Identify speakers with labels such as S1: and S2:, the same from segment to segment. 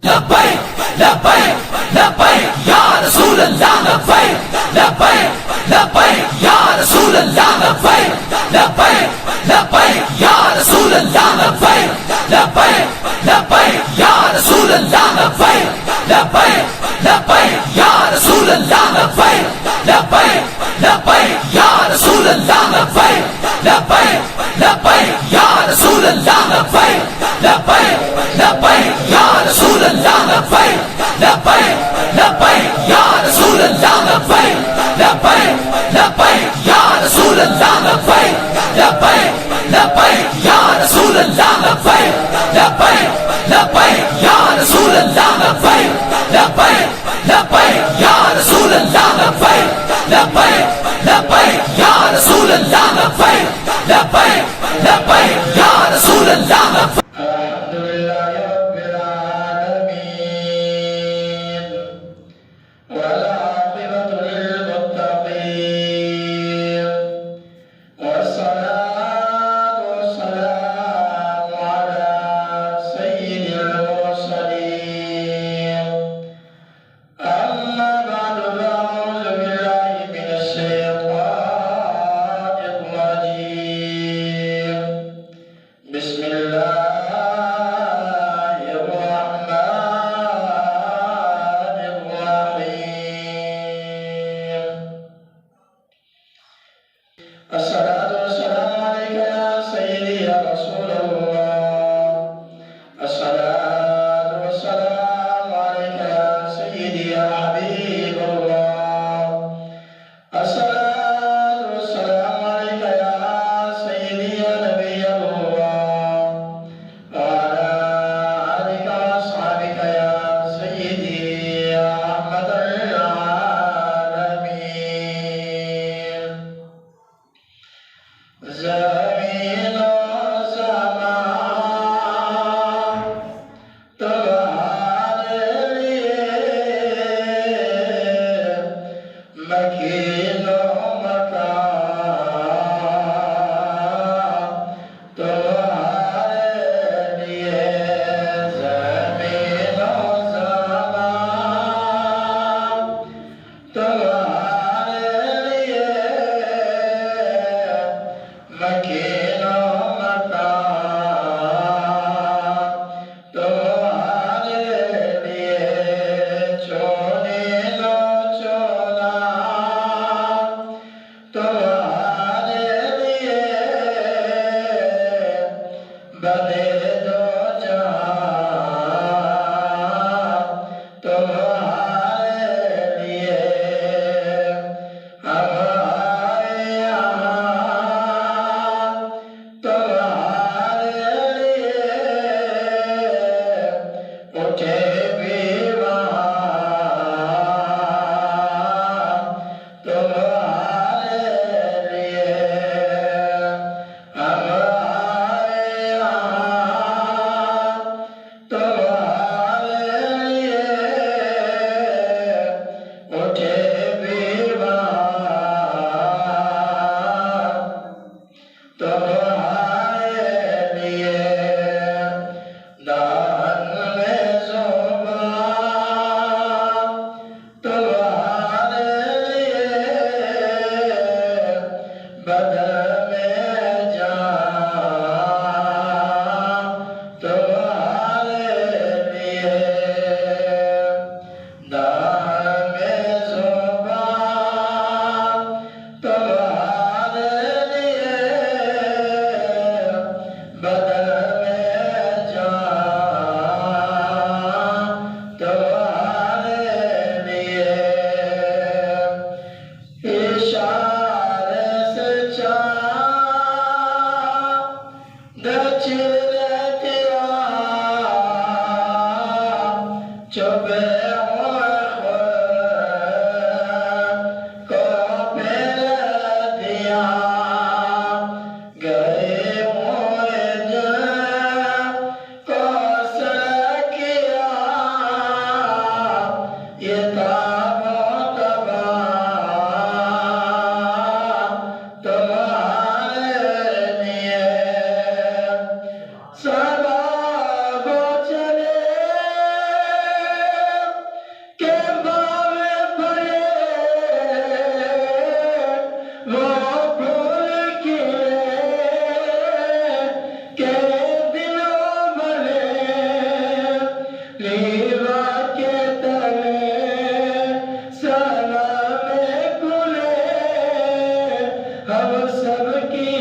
S1: لبیک لبیک لبیک یا رسول اللہ لبیک لبیک لبیک یا رسول اللہ لبیک لبیک لبیک یا رسول اللہ لبیک لبیک لبیک یا رسول اللہ لبیک لبیک لبیک یا رسول اللہ لبیک لبیک لبیک یا رسول اللہ لبیک لبیک لبیک یا رسول اللہ لبیک لبیک لبیک یا رسول اللہ لبیک لبیک لبیک یا رسول اللہ لبیک لبیک لبیک یا رسول اللہ لبیک لبیک لبیک یا رسول اللہ لبیک لبیک لبیک یا رسول اللہ لبیک لبیک لبیک یا رسول اللہ لبیک لبیک لبیک یا رسول اللہ لبیک لبیک لبیک یا رسول اللہ لبیک.
S2: ریوا کے تلے سلام کھلے ہم سب کی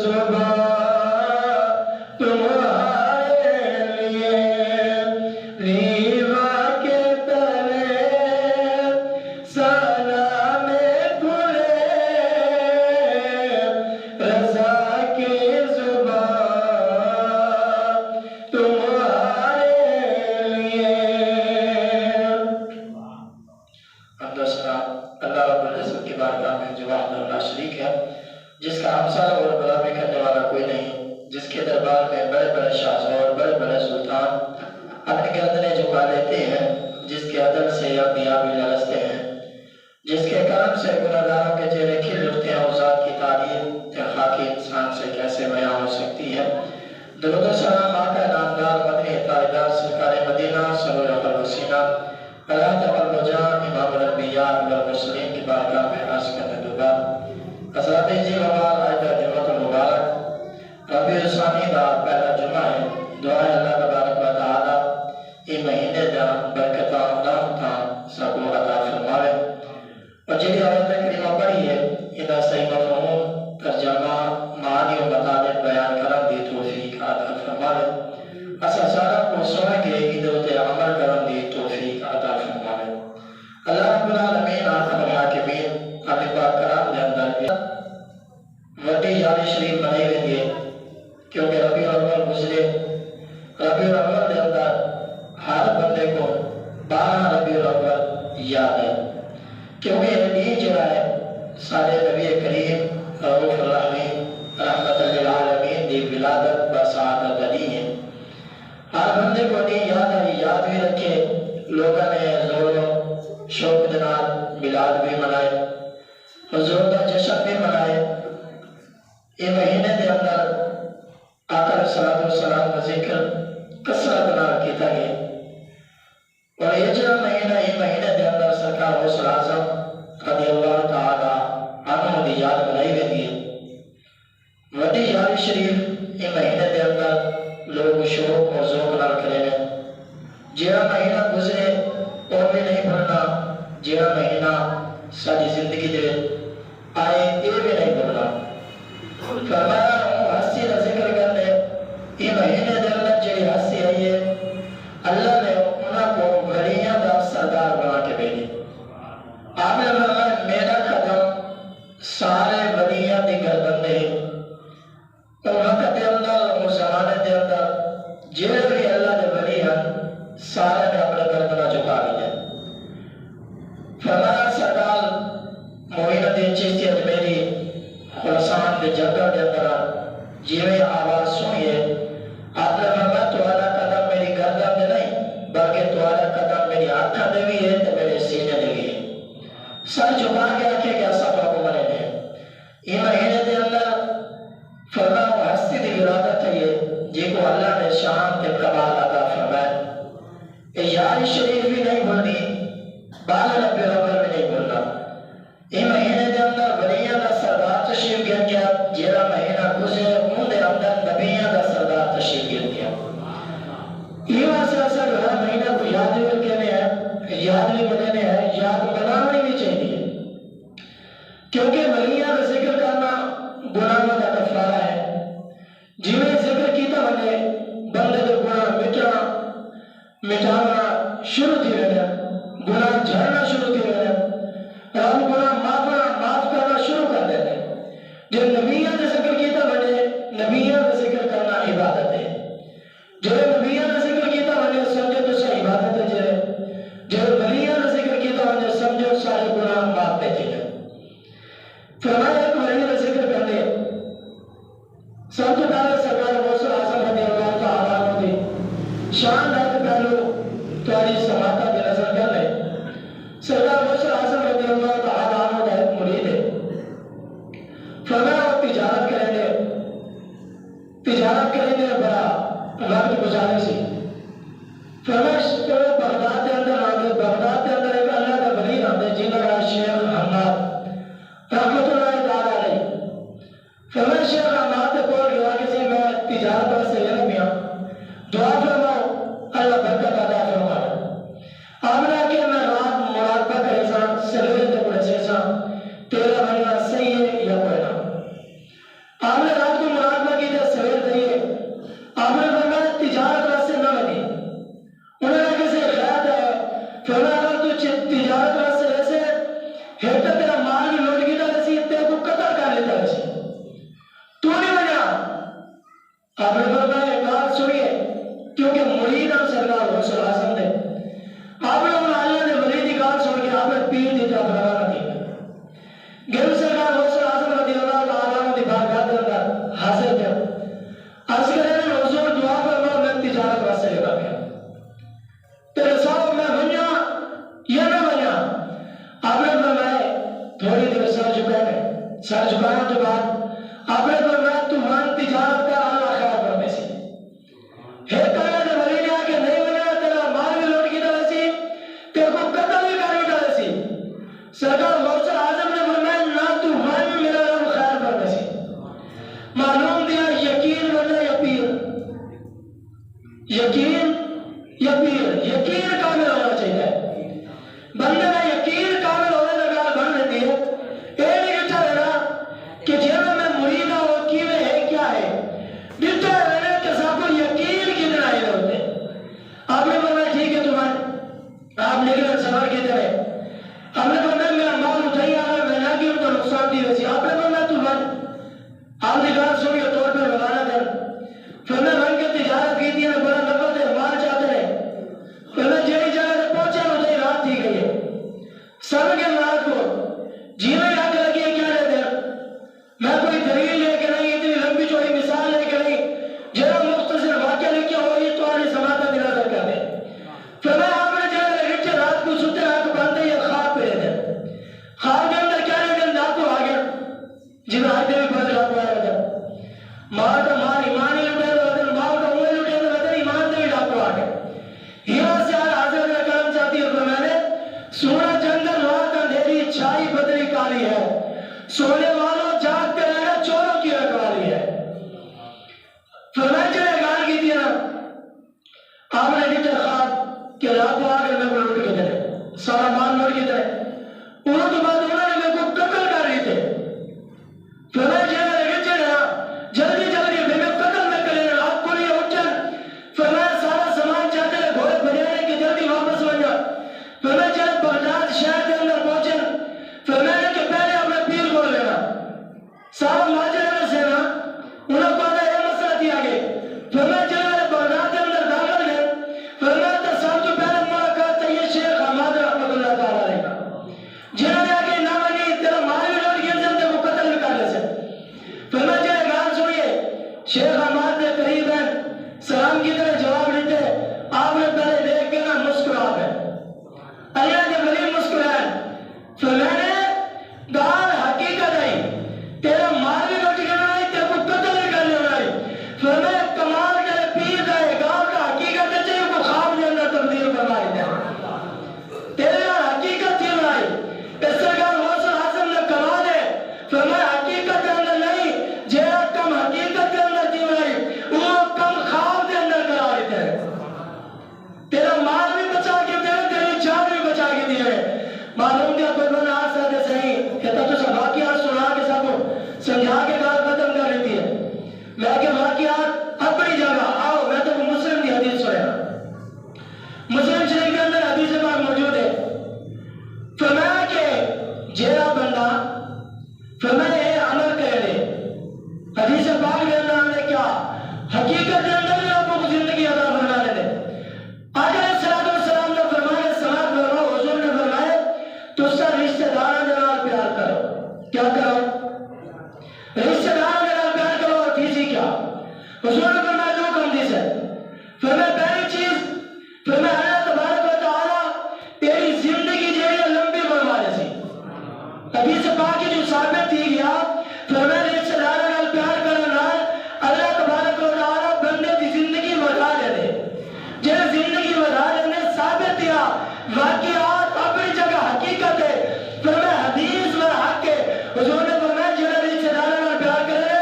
S2: زبان تمہارے لیے ریوا کے تلے سلام کھلے رضا کی زبان تمہارے لیے۔ حمد و ثنا اللہ رب العزت کی بارگاہ میں جو وحدہ لا شریک ہے، جس کا ہمسایہ اور برابری کرنے والا کوئی نہیں، جس کے دربار میں بڑے بڑے شاہزور بڑے بڑے سلطان اپنی گردنیں جھکا لیتے ہیں، جس کے عدل سے انبیاء بھی لرزتے ہیں، جس کے کرم سے گناہگاروں کے چہرے کھل اٹھتے ہیں، اس ذات کی تعریف خاکی انسان سے کیسے بیان ہو سکتی ہے۔ درود و سلام آقا نامدار مدنی تاجدار سرکار مدینہ صلی اللہ علیہ وسلم اللہ تقبل جان امام الانبیاء والمرسلین کی بارگاہ میں عرض کرنے دعا حضرت جی وبار آج کا جمعۃ المبارک ربیع الثانی دا پہلا جمعہ ہے۔ دعا ہے اللہ تبارک و تعالی یہ مہینے دا برکتاں رحمتاں سب کو عطا فرماوے، اور جہی آیت کریمہ پڑھی ہے انہاں صحیح مفہوم ترجمہ معانی و مطالب بیان کرن دی توفیق عطا فرماوے، اسا سارا کو سوئیں گے ادھر عمل کرن دی توفیق عطا فرماوے۔ اللہ رب العالمین آخر الحاکمین اپنے پاک کرام دے اندر وڈی یاد شریف بنائی ہوئی ہے، کیونکہ ربیع الاول گزرے۔ ربیع الاول دے اندر ہر بندے کو 12 ربیع الاول یاد ہے، کیونکہ یہ دین جڑا ہے سارے نبی کریم رؤوف الرحیم رحمت للعالمین دی ولادت بسعادت دین ہے۔ ہر بندے کو دین یاد ہے، یاد بھی رکھے۔ لوگوں نے زور و شوق دے نال میلاد بھی منائے، حضور دا جشن بھی منائے۔ یہ مہینے دے اندر آقا علیہ الصلوۃ والسلام کا ذکر کثرت نال کیتا گیا، اور یہ جو مہینہ یہ مہینے دے اندر سرکار غوث اعظم رضی اللہ تعالی عنہ دی یاد بنائی ہوئی ہے۔ وڈی یاد شریف یہ مہینے دے اندر لوگ شوق اور ذوق نال کرے ہیں۔ جہاں مہینہ گزرے وہ بھی نہیں بھولنا، جہاں مہینہ ساری زندگی دے آئے یہ بھی نہیں بھولنا۔ فرمایا ہستی کا ذکر کرنے یہ مہینے دے اندر جڑی ہستی آئی ہے اللہ نے انہاں کو ولیاں دا سردار بنا کے بھیجی۔ آپ نے فرمایا میرا قدم سارے ولیاں دی گردن دے، اور وقت دے اندر اور زمانے دے اندر جڑے بھی اللہ دے ولی ہیں سارے نے اپنے گردنہ جھکا لیا۔ فرمایا سردار معین الدین چشتی اجمیری خراسان دے جنگل دے اندر جیویں آواز سنیے، آپ نے فرمایا تمہارا قدم میری گردن دے نہیں بلکہ تمہارا قدم میری آنکھاں دے بھی ہے تو میرے سینے دے بھی ہے۔ سر جھکا کے آکھے کہ ایسا بابو بنے نے یہ مہینے دے اندر فرمایا وہ ہستی دی ولادت ہے یہ جی کو اللہ نے شان تے کمال عطا فرمایا۔ یہ یاد شریف بھی نہیں بھولنی، 12 ربیع الاول بھی نہیں بھولنا۔ یہ مہینے دے اندر ولیاں دا سردار تشریف گر گیا، جیڑا مہینہ گزرے ان دے اندر نبیاں دا سردار تشریف گر گیا۔ یہ واسطہ اصل ہر مہینہ کو یاد بھی کہنے ہیں، یاد بھی بنانے ہیں، یاد بنانی بھی چاہیے، کیونکہ ولیاں کا ذکر کرنا گناہوں کا کفارہ ہے۔ جیویں ذکر کیتا بنے بندے دے گناہ مٹانا شروع تھی رہے، گناہ جھڑنا شروع تھی رہے، رب گناہ معاف کرنا شروع کر دیتے۔ جو نبیوں کا ذکر کیتا بنے نبیوں کا ذکر کرنا عبادت ہے، جو نبیوں کا ذکر کیتا بنے سمجھو تو سا عبادت ہے، جو ولیوں کا ذکر کیتا بنے سمجھو سارے گناہ معاف دیتے ہیں۔ فرمایا ایک ولی کا ذکر کرنے سب تو پہلے سرکار غوث اعظم رضی اللہ تعالیٰ عنہ دی شان داد پہلو تمہاری سماعتہ کی نظر کر لیں۔ سرکار غوث اعظم رضی اللہ تعالیٰ عنہ کا ایک مرید ہے، فرمایا وہ تجارت کریں گے بڑا وقت گزارے سی۔ فرمایا بغداد کے اندر آتے، بغداد کے اندر ایک اللہ کا ولی آتے جنہوں کا شیخ حماد رحمت اللہ تعالیٰ علیہ۔ فرمایا شیخ حماد کے کول گیا کسی میں تجارت سے لے پیا، دعا فرماؤ اللہ برکت عطا سر جھکانے کے بعد آپ نے فرمایا طوفان تجارت کا اللہ خیر پر میں سے ہے کرنا جب علی نے آکے نہیں بنایا تیرا مال بھی لوٹ کی طرح سی تیرے کو قتل بھی کرنے طرح سی سرکار غوث اعظم نے فرمایا نہ طوفان میرا رب خیر پر میں سے معلوم دیا یقین ورنہ یقین یقین یقین کامل ہونا چاہیے بندے کا یقین کامل ہونے لگا بن لیتی ہے یہ نہیں کہتا ہے نا کہ جیب میں مرید ہو کیوے ہے کیا ہے دیتا ہے نا کہ سب کو یقین کتنا ہی ہوتے آپ نے فرمایا ٹھیک ہے تمہیں آپ نکلے سفر کی طرح آپ نے فرمایا میرا مال اٹھائی آنا میں نہ کیوں تو نقصان دی ویسی آپ نے فرمایا تمہیں آپ نے کہا سو کے طور پہ بگانا کر پھر میں بن کے تجارت کی تھی بڑا نفت ہے مال چاہتے رہے پھر میں جیڑی جگہ سے پہنچا اتنی رات تھی گئی ہے سب کے رات کو جیوے آگ لگی ہے کیا لیتے میں کوئی دلیل لے کے نہیں اتنی لمبی چوڑی مثال لے کے نہیں جرا مختصر واقعہ لے کے ہوئی تو آنے سماعتہ دلا کر کر دے پھر میں آپ نے جگہ لگے کہ رات کو ستے رات کو بنتے یہ خواب پہ رہتے خواب کے اندر کیا لیتے ڈاکو آ گیا جب آتے بھی بہت ڈاکو آ گیا مال کا مال ایمان ہی لٹے تو وطن مال کا ہوئے لٹے تو وطن ایمان سے بھی ڈاکو آ گیا ہیرا سے آج حضرت نے کرم چاہتی ہے پر میں نے سونا جنگل رات اندھیری چھائی بدری کالی ہے سونے والوں جاگتے رہنا چوروں کی رکھوالی ہے فرمائے جو گال کی تھی نا آپ نے دیتے خواب کہ رات کو آگے میں کو لوٹ کے دے سارا مال لوٹ کے دے انہوں تو بعد انہوں نے میں کو قتل کر رہی تھے فرمائے جو لگے چلے جلدی جلدی میں قتل میں کرے آپ کو لیے اٹھن فرمائے سارا سامان چاہتے ہیں گھوڑے بھجانے کی جلدی واپس ہو جا فرمائے چلے بغداد شہر کے اندر پہنچے فرمائے کہ پہلے اپنے پیر کو لینا سارا ماجرہ سے نا انہوں کو آدھا یہ مسئلہ تھی آگے فرمائے چلے بغداد کے اندر داخل ہے فرمائے تو سب تو پہلے ملاقات ہے یہ شیخ حماد رحمت اللہ تعالیٰ علیہ کا جنہوں نے آگے نہ بنی تیرا مال بھی لوٹ گیا جب کو قتل بھی کر لے سے فرمائے چلے گان سنیے شیخ حماد نے قریب ہے سلام کی طرح جواب لیتے آپ نے پہلے دیکھ کے نا مسکرا ہے اللہ کے ولی مسکرائے فرمائے گال حقیقت ہے تیرا مال بھی لوٹ گیا نہیں تیرے کو قتل بھی کرنے والی فرمائے کمال تیرے پیر کا ہے گال کا حقیقت ہے چاہیے کو خواب کے اندر تبدیل فرمائی دے تیرے گال حقیقت تھی بنائی اس سے گال غوث اعظم نے کمال ہے فرمائے حقیقت کے اندر نہیں جیرا کم حقیقت کے اندر تھی بنائی وہ کم خواب کے اندر کرا لیتے ہیں تیرا مال بھی بچا کے دے تیری جان بھی بچا کے دیے معلوم کیا کوئی بنا آج ساتھ صحیح کہتا تو سب واقعات سنا کے سب کو سمجھا کے گال ختم کر لیتی ہے میں کہ واقعات اپنی جگہ آؤ میں تو مسلم کی حدیث سنا مسلم شریف کے اندر حدیث پاک موجود ہے فرمایا کہ جیرا بندہ فرمایا یہ عمل کرے حدیث پاک کے اندر ہم نے کیا حقیقت کے اندر بھی آپ کو زندگی عطا فرمانے دے آج علیہ السلام نے فرمایا سماعت فرماؤ حضور نے فرمایا تو اس کا رشتہ داروں کے نال پیار کرو کیا کرو رشتہ داروں کے نال پیار کرو اور تیسری کیا حضور نے فرمایا دو کم دیس ہے فرمایا پہلی چیز فرمایا اللہ تبارک و تعالی تیری زندگی جیڑی لمبی فرمانے سی حدیث پاک کی جو ثابت تھی گیا فرمایا رشتہ داروں نال پیار کرنا اللہ تبارک و تعالی بندے کی زندگی بڑھا دے دے جب زندگی بڑھا دینے ثابت کیا واقعات اپنی جگہ حقیقت ہے فرمایا حدیث میں حق ہے حضور نے فرمایا جنہاں رشتہ داروں نال پیار کرے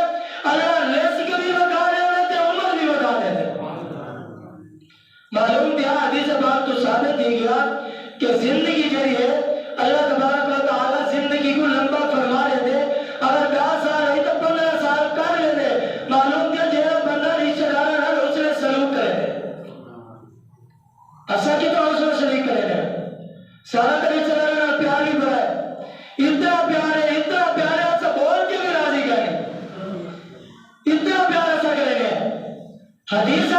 S2: اللہ رزق بھی بڑھا دے تے عمر بھی بڑھا دے معلوم کیا حدیث پاک تو ثابت ہی گیا کہ زندگی جڑی ہے اللہ تبارک و تعالی زندگی کو لمبا فرما لیتے اگر 10 سال ہے تو 15 سال کر لیتے معلوم کیا جیرا بندہ رشتہ داروں نال اس نے سلوک کرے ایسا کی تو اس نے سلوک کرے سارا کا رشتہ داروں نال پیار ہی بڑا ہے اتنا پیار ہے ایسا بول کے بھی راضی کریں اتنا پیار ایسا کریں گے حدیث